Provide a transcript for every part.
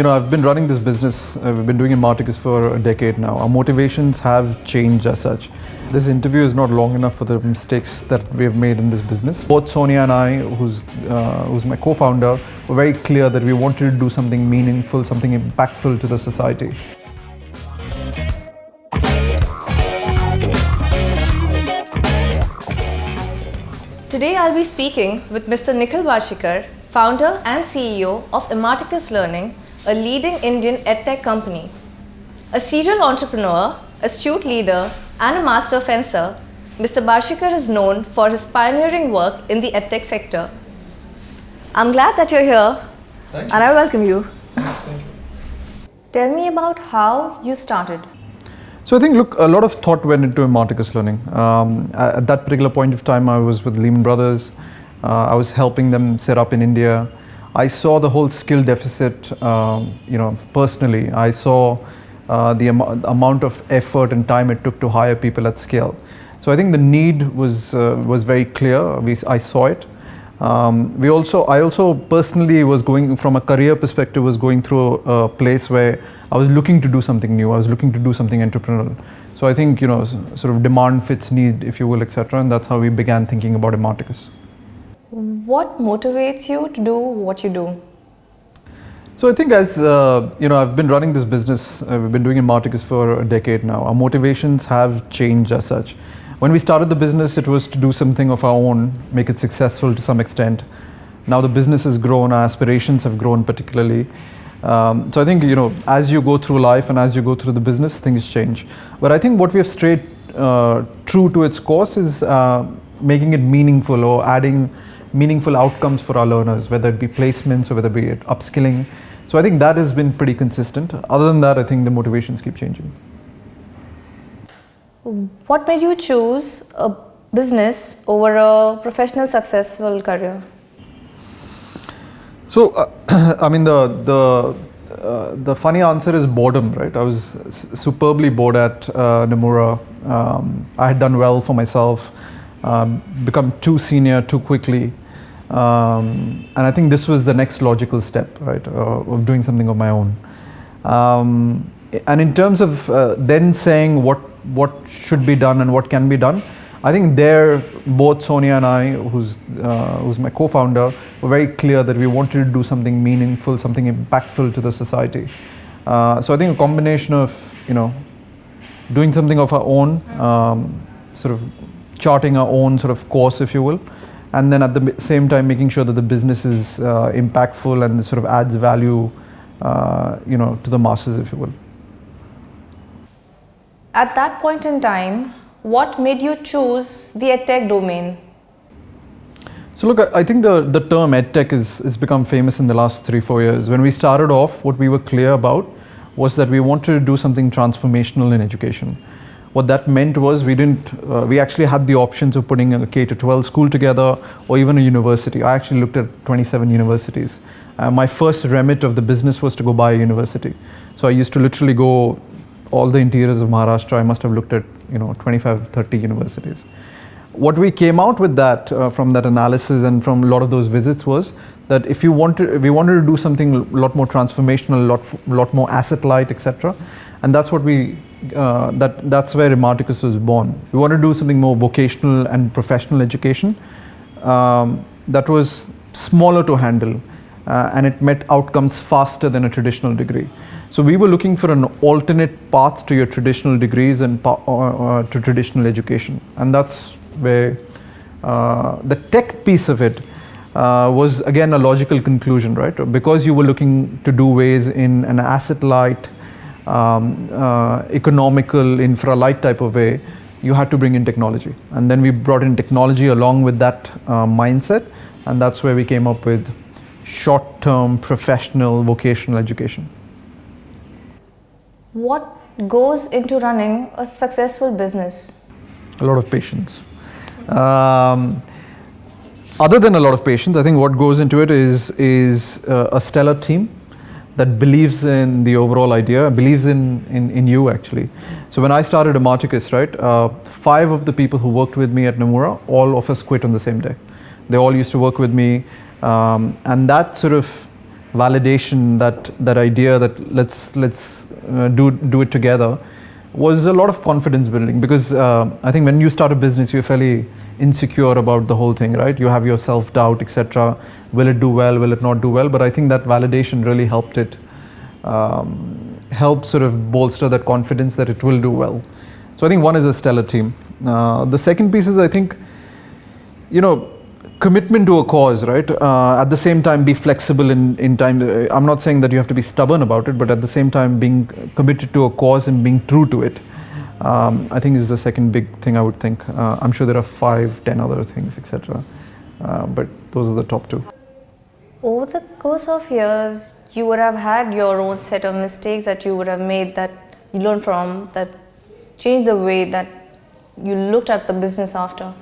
I've been running this business, we've been doing Emarticus for a decade now. Our motivations have changed as such. This interview is not long enough for the mistakes that we have made in this business. Both Sonia and I, who's my co-founder, were very clear that we wanted to do something meaningful, something impactful to the society. Today I'll be speaking with Mr. Nikhil Varshikar, founder and CEO of Emarticus Learning, a leading Indian edtech company. A serial entrepreneur, astute leader, and a master fencer, Mr. Varshikar is known for his pioneering work in the edtech sector. I'm glad that you're here, and I welcome you. Thank you. Tell me about how you started. So I think, look, a lot of thought went into Emarticus Learning. At that particular point of time, I was with Lehman Brothers. I was helping them set up in India. I saw the whole skill deficit, personally. I saw the amount of effort and time it took to hire people at scale. So I think the need was very clear. I saw it. I also personally was going, from a career perspective, was going through a place where I was looking to do something new. I was looking to do something entrepreneurial. So I think, sort of demand fits need, if you will, etc. And that's how we began thinking about Emarticus. What motivates you to do what you do? So I think I've been running this business, we've been doing Emarticus for a decade now. Our motivations have changed as such. When we started the business, it was to do something of our own, make it successful to some extent. Now the business has grown, our aspirations have grown particularly. So I think, as you go through life and as you go through the business, things change. But I think what we have stayed true to its course is making it meaningful or adding meaningful outcomes for our learners, whether it be placements or whether it be upskilling. So I think that has been pretty consistent. Other than that, I think the motivations keep changing. What made you choose a business over a professional successful career? So, the funny answer is boredom, right? I was superbly bored at Nomura. I had done well for myself, become too senior too quickly. And I think this was the next logical step, right, of doing something of my own. And in terms of then saying what should be done and what can be done, I think both Sonia and I, who's my co-founder, were very clear that we wanted to do something meaningful, something impactful to the society. So I think a combination of, doing something of our own, sort of charting our own sort of course, if you will, and then at the same time making sure that the business is impactful and sort of adds value, to the masses, if you will. At that point in time, what made you choose the edtech domain? So look, I think the term edtech has become famous in the last 3-4 years. When we started off, what we were clear about was that we wanted to do something transformational in education. What that meant was we actually had the options of putting a K-12 school together or even a university. I actually looked at 27 universities. My first remit of the business was to go buy a university. So I used to literally go all the interiors of Maharashtra. I must have looked at 25, 30 universities. What we came out with that from that analysis and from a lot of those visits was that we wanted to do something a lot more transformational, a lot more asset light, etc. And that's what that's where Emarticus was born. We wanted to do something more vocational and professional education that was smaller to handle and it met outcomes faster than a traditional degree. So we were looking for an alternate path to your traditional degrees and to traditional education. And that's where the tech piece of it was again a logical conclusion, right? Because you were looking to do ways in an asset light, economical, infra light type of way, you had to bring in technology. And then we brought in technology along with that mindset. And that's where we came up with short-term professional vocational education. What goes into running a successful business? A lot of patience. Other than a lot of patience, I think what goes into it is a stellar team that believes in the overall idea, believes in you actually. So when I started Emarticus, right, 5 of the people who worked with me at Nomura, all of us quit on the same day. They all used to work with me, and that sort of validation, that idea that let's do it together, was a lot of confidence building. Because I think when you start a business, you're fairly insecure about the whole thing, right? You have your self-doubt, etc. Will it do well? Will it not do well? But I think that validation really helped it, help sort of bolster that confidence that it will do well. So I think one is a stellar team. The second piece is, I think, commitment to a cause, right? At the same time, be flexible in time. I'm not saying that you have to be stubborn about it, but at the same time, being committed to a cause and being true to it, I think is the second big thing I would think. I'm sure there are 5, 10 other things, etc. But those are the top 2. Over the course of years, you would have had your own set of mistakes that you would have made, that you learned from, that changed the way that you looked at the business after.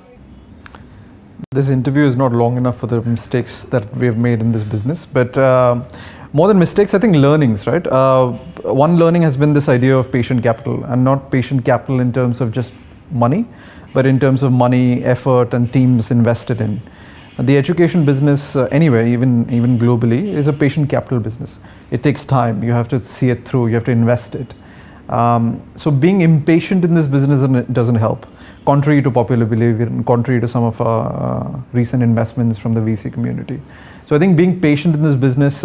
This interview is not long enough for the mistakes that we have made in this business, but more than mistakes, I think learnings, right? One learning has been this idea of patient capital, and not patient capital in terms of just money, but in terms of money, effort, and teams invested in. The education business, anyway, even globally, is a patient capital business. It takes time. You have to see it through. You have to invest it. So being impatient in this business doesn't help, contrary to popular belief and contrary to some of our recent investments from the VC community. So I think being patient in this business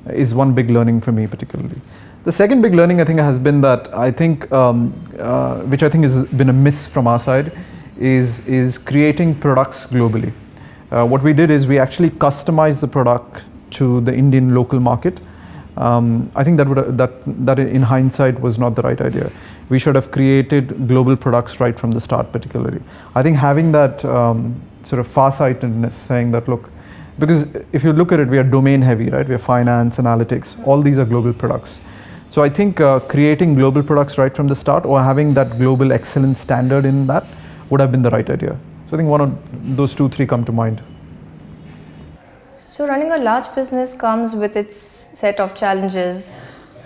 is one big learning for me particularly. The second big learning I think has been that I think, which I think has been a miss from our side, is creating products globally. What we did is we actually customized the product to the Indian local market. I think that in hindsight was not the right idea. We should have created global products right from the start particularly. I think having that sort of farsightedness, saying that, look, because if you look at it, we are domain heavy, right? We are finance, analytics, all these are global products. So I think creating global products right from the start, or having that global excellence standard in that, would have been the right idea. So I think one of those 2, 3 come to mind. So running a large business comes with its set of challenges.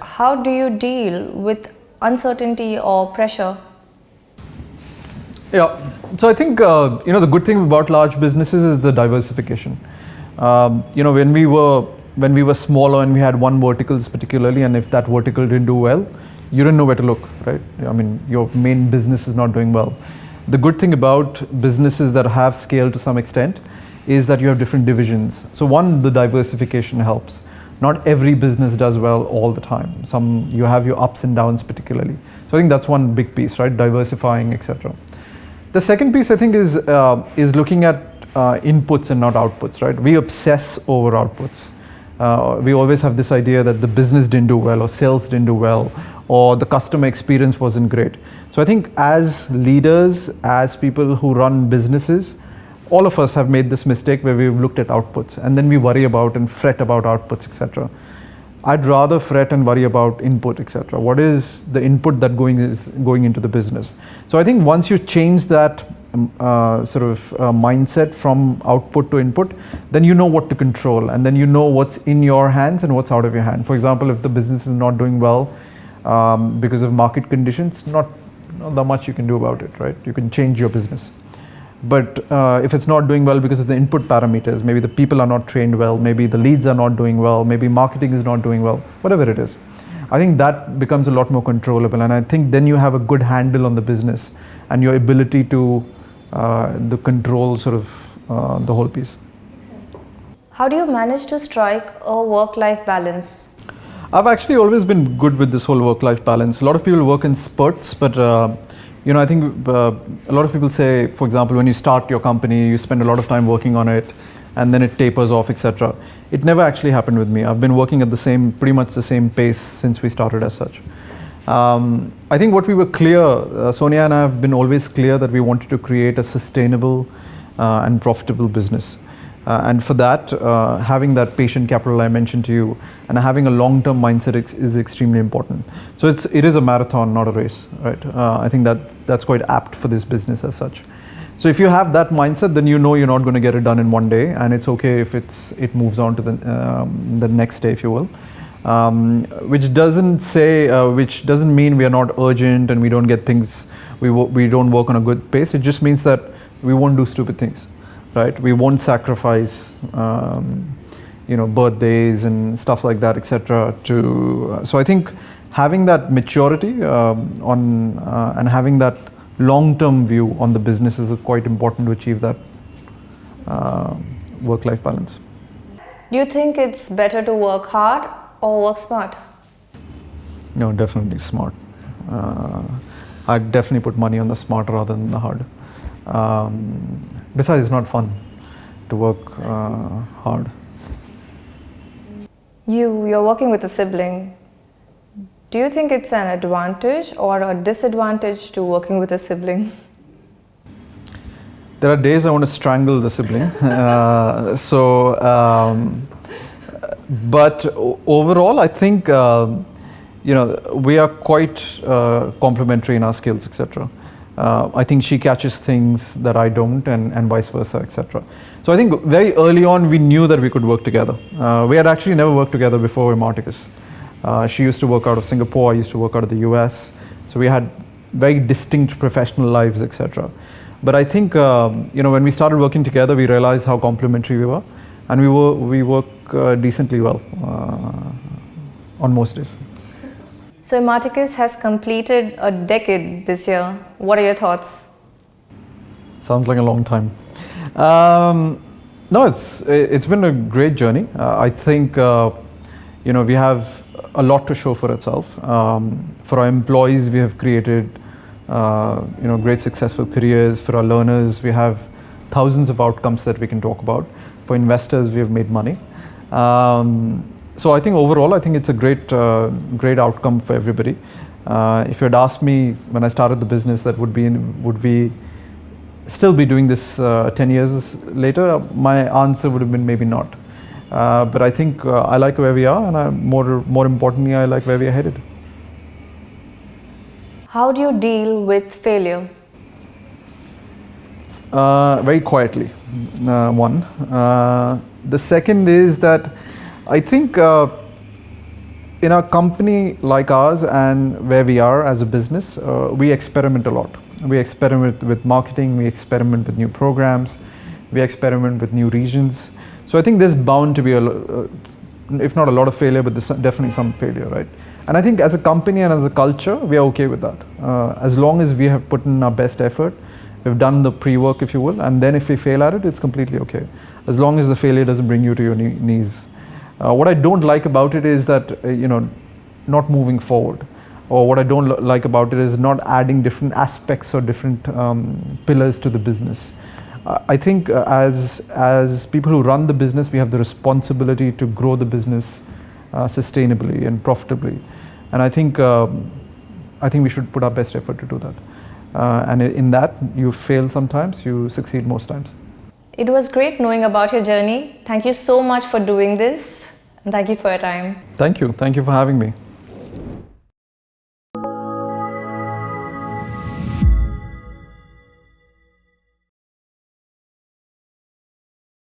How do you deal with uncertainty or pressure? Yeah, so I think the good thing about large businesses is the diversification. When we were smaller and we had one verticals particularly, and if that vertical didn't do well, you didn't know where to look, right? I mean, your main business is not doing well. The good thing about businesses that have scale to some extent is that you have different divisions. So one, the diversification helps. Not every business does well all the time. You have your ups and downs particularly. So I think that's one big piece, right? Diversifying, etc. The second piece I think is looking at inputs and not outputs, right? We obsess over outputs. We always have this idea that the business didn't do well, or sales didn't do well, or the customer experience wasn't great. So I think as leaders, as people who run businesses, all of us have made this mistake where we've looked at outputs and then we worry about and fret about outputs, etc. I'd rather fret and worry about input, etc. What is the input that is going into the business? So I think once you change that mindset from output to input, then you know what to control, and then you know what's in your hands and what's out of your hand. For example, if the business is not doing well because of market conditions, not that much you can do about it, right? You can change your business. But if it's not doing well because of the input parameters, maybe the people are not trained well, maybe the leads are not doing well, maybe marketing is not doing well, whatever it is, I think that becomes a lot more controllable. And I think then you have a good handle on the business and your ability to control the whole piece. How do you manage to strike a work-life balance? I've actually always been good with this whole work-life balance. A lot of people work in spurts, but I think a lot of people say, for example, when you start your company, you spend a lot of time working on it, and then it tapers off, etc. It never actually happened with me. I've been working at pretty much the same pace since we started as such. I think what we were clear, Sonia and I have been always clear that we wanted to create a sustainable and profitable business. And for that, having that patient capital I mentioned to you, and having a long-term mindset is extremely important. So it is a marathon, not a race, right? I think that's quite apt for this business as such. So if you have that mindset, then you know you're not going to get it done in one day, and it's okay if it moves on to the next day, if you will. Which doesn't mean we are not urgent and we don't get things, we don't work on a good pace. It just means that we won't do stupid things. Right? We won't sacrifice, birthdays and stuff like that, etc. So I think having that maturity and having that long-term view on the business is quite important to achieve that work-life balance. Do you think it's better to work hard or work smart? No, definitely smart. I'd definitely put money on the smart rather than the hard. Besides, it's not fun to work hard. You're working with a sibling. Do you think it's an advantage or a disadvantage to working with a sibling? There are days I want to strangle the sibling. But overall, I think we are quite complementary in our skills, etc. I think she catches things that I don't, and vice versa, etc. So I think very early on we knew that we could work together. We had actually never worked together before Emarticus. She used to work out of Singapore, I used to work out of the US. So we had very distinct professional lives, etc. But I think when we started working together, we realized how complementary we were, and we work decently well on most days. So Emarticus has completed a decade this year. What are your thoughts? Sounds like a long time. No, it's been a great journey. I think we have a lot to show for itself. For our employees, we have created great successful careers. For our learners, we have thousands of outcomes that we can talk about. For investors, we have made money. So I think overall, I think it's a great outcome for everybody. If you had asked me when I started the business that would we still be doing this 10 years later, my answer would have been maybe not. But I think I like where we are, and more importantly, I like where we are headed. How do you deal with failure? Very quietly, one. The second is that I think in a company like ours and where we are as a business, we experiment a lot. We experiment with marketing, we experiment with new programs, we experiment with new regions. So I think there's bound to be, if not a lot of failure, but there's definitely some failure, right? And I think as a company and as a culture, we are okay with that. As long as we have put in our best effort, we've done the pre-work, if you will, and then if we fail at it, it's completely okay. As long as the failure doesn't bring you to your knees. What I don't like about it is that, not moving forward. Or what I don't like about it is not adding different aspects or different pillars to the business. I think as people who run the business, we have the responsibility to grow the business sustainably and profitably. And I think we should put our best effort to do that. And in that, you fail sometimes, you succeed most times. It was great knowing about your journey. Thank you so much for doing this, and thank you for your time. Thank you for having me.